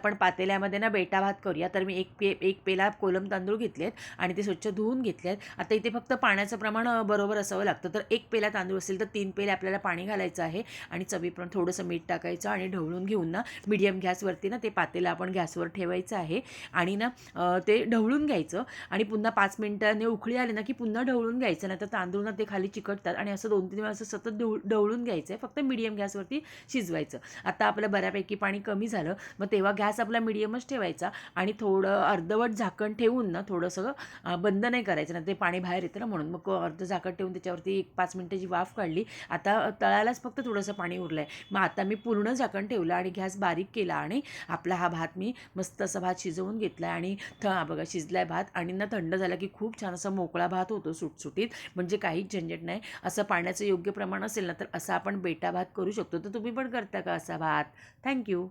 आपण पातेल्यामध्ये ना बेटा भात करूया. तर मी एक पेला कोलम तांदूळ घेतलेत आणि ते स्वच्छ धुवून घेतलेत. आता इथे फक्त पाण्याचं प्रमाण बरोबर असावं लागतं. तर 1 पेला तांदूळ असेल तर 3 पेले आपल्याला पाणी घालायचं आहे आणि चवीप्रमाणे थोडंसं मीठ टाकायचं आणि ढवळून घेऊन ना मीडियम गॅसवरती ना ते पातेलं आपण गॅसवर ठेवायचं आहे आणि ना ते ढवळून घ्यायचं आणि पुन्हा 5 मिनिटांनी उकळी आली ना की पुन्हा ढवळून घ्यायचं. नाही तर तांदूळ ना ते खाली चिकटतात आणि असं 2-3 वेळा असं सतत ढवळून घ्यायचं आहे. फक्त मीडियम गॅसवरती शिजवायचं. आता आपलं बऱ्यापैकी पाणी कमी झालं, मग तेव्हा गॅस आपला मीडियमच ठेवायचा आणि थोडं अर्धवट झाकण ठेवून ना थोडंसं बंद नाही करायचं ना, ते पाणी बाहेर येतं ना म्हणून. मग अर्ध झाकण ठेवून त्याच्यावरती 1-5 मिनिटाची वाफ काढली. आता तळायलाच फक्त थोडंसं पाणी उरलं आहे. मग आता मी पूर्ण झाकण ठेवलं आणि गॅस बारीक केला आणि आपला हा भात मी मस्त असा भात शिजवून घेतला आणि बघा शिजलाय भात आणि ना थंड झाला की खूप छान असा मोकळा भात होतो सुटसुटीत, म्हणजे काहीच झंझट नाही. असं पाण्याचं योग्य प्रमाण असेल ना तर असा आपण बेटा भात करू शकतो. तर तुम्ही पण करता का असा भात? थँक्यू.